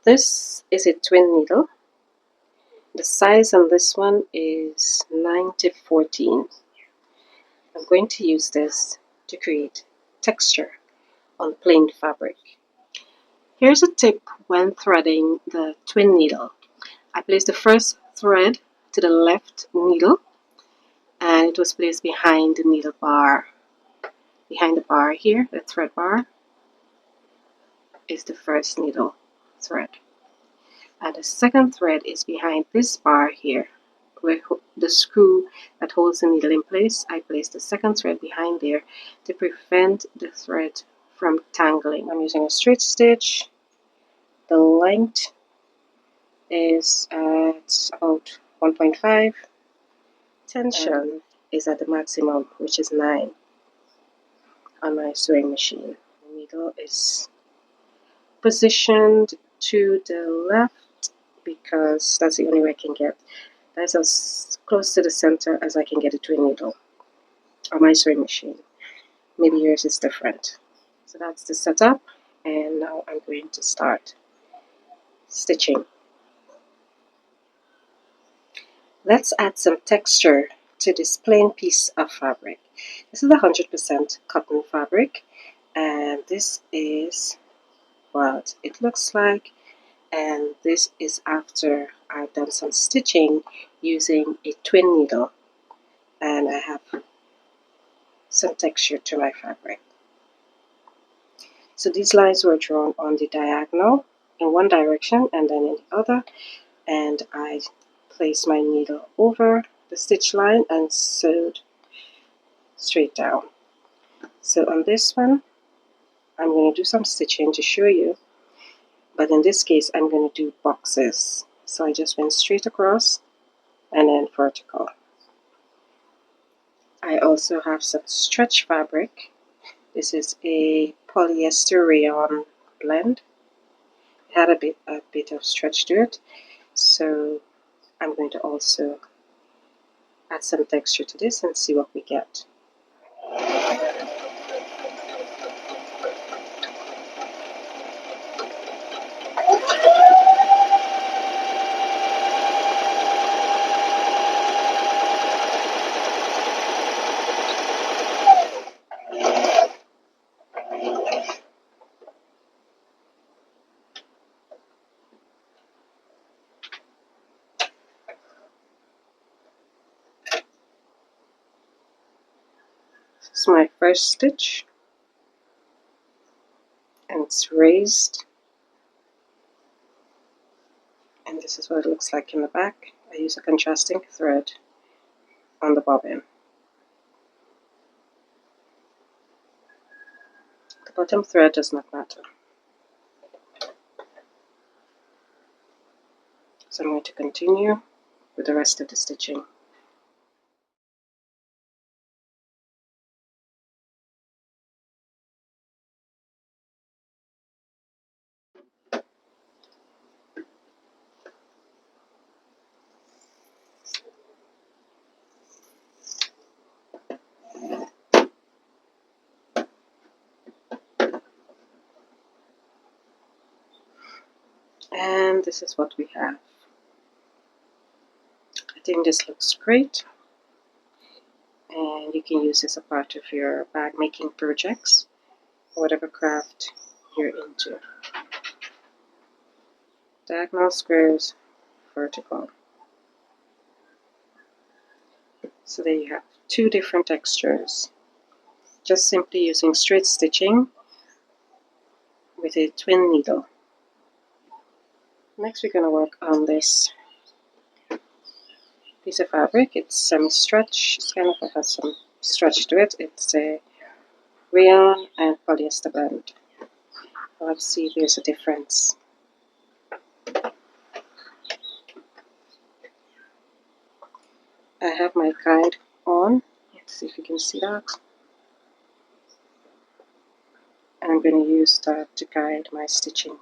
This is a twin needle. The size on this one is 9-14. I'm going to use this to create texture on plain fabric. Here's a tip when threading the twin needle. I placed the first thread to the left needle and it was placed behind the needle bar. Behind the bar here, the thread bar, is the first needle thread. And the second thread is behind this bar here, where the screw that holds the needle in place. I place the second thread behind there to prevent the thread from tangling. I'm using a straight stitch. The length is at about 1.5. Tension is at the maximum, which is 9 on my sewing machine. The needle is positioned to the left because that's the only way I can get. That's as close to the center as I can get it to a needle on my sewing machine. Maybe yours is different. So that's the setup, and now I'm going to start stitching. Let's add some texture to this plain piece of fabric. This is 100% cotton fabric, and this is what it looks like. And this is after I've done some stitching using a twin needle, and I have some texture to my fabric. So these lines were drawn on the diagonal in one direction and then in the other, and I placed my needle over the stitch line and sewed straight down. So on this one I'm going to do some stitching to show you, but in this case I'm going to do boxes. So I just went straight across and then vertical. I also have some stretch fabric. This is a polyester rayon blend. It had a bit of stretch to it, so I'm going to also add some texture to this and see what we get. This is my first stitch, and it's raised, and this is what it looks like in the back. I use a contrasting thread on the bobbin. The bottom thread does not matter. So I'm going to continue with the rest of the stitching. And this is what we have. I think this looks great, and you can use this as a part of your bag making projects, whatever craft you're into. Diagonal squares, vertical. So there you have two different textures, just simply using straight stitching with a twin needle. Next we're going to work on this piece of fabric. It's semi-stretch. It's kind of has some stretch to it. It's a rayon and polyester blend. Let's see if there's a difference. I have my guide on. Let's see if you can see that. And I'm going to use that to guide my stitching.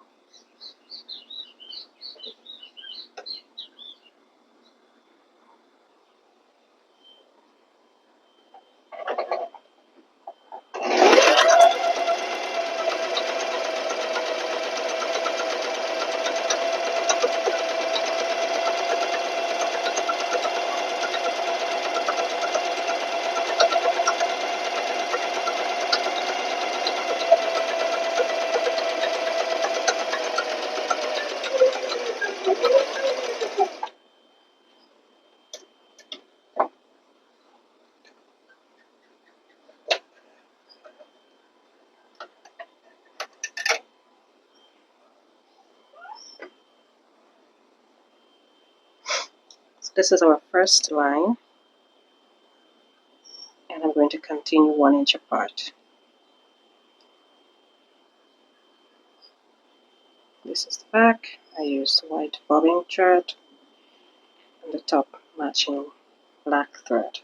This is our first line, and I'm going to continue 1 inch apart. This is the back. I used white bobbin thread and the top matching black thread.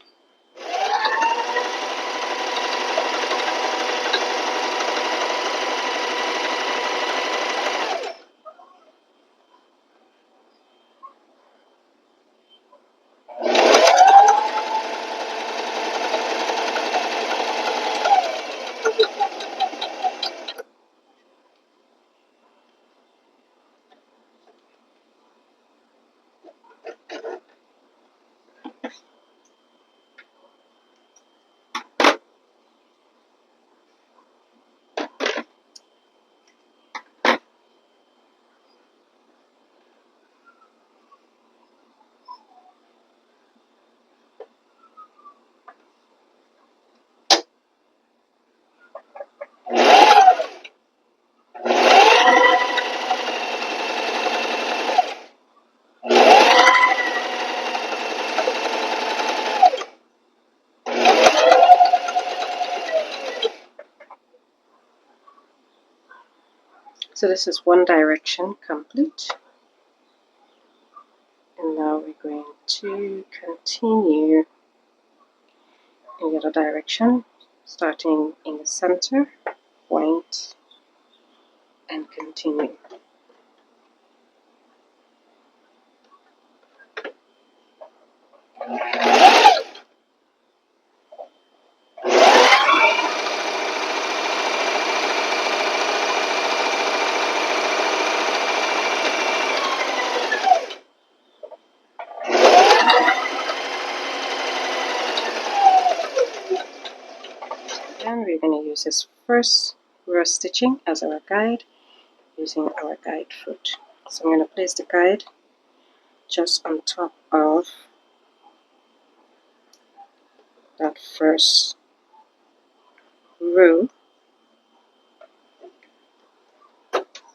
So this is one direction complete. And now we're going to continue in the other direction, starting in the center point and continue. And we're going to use this first row stitching as our guide using our guide foot. So I'm going to place the guide just on top of that first row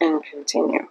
and continue.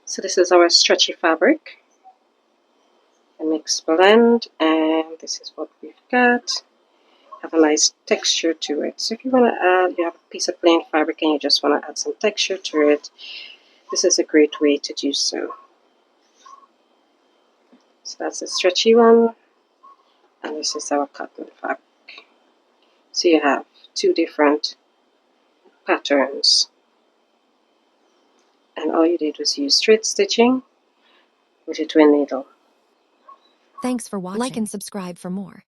So this is our stretchy fabric, a mixed blend, and this is what we've got. Have a nice texture to it. So if you want to add, you have a piece of plain fabric and you just want to add some texture to it, this is a great way to do so. So that's a stretchy one, and this is our cotton fabric. So you have two different patterns, and all you did was use straight stitching with a twin needle. Thanks for watching. Like and subscribe for more.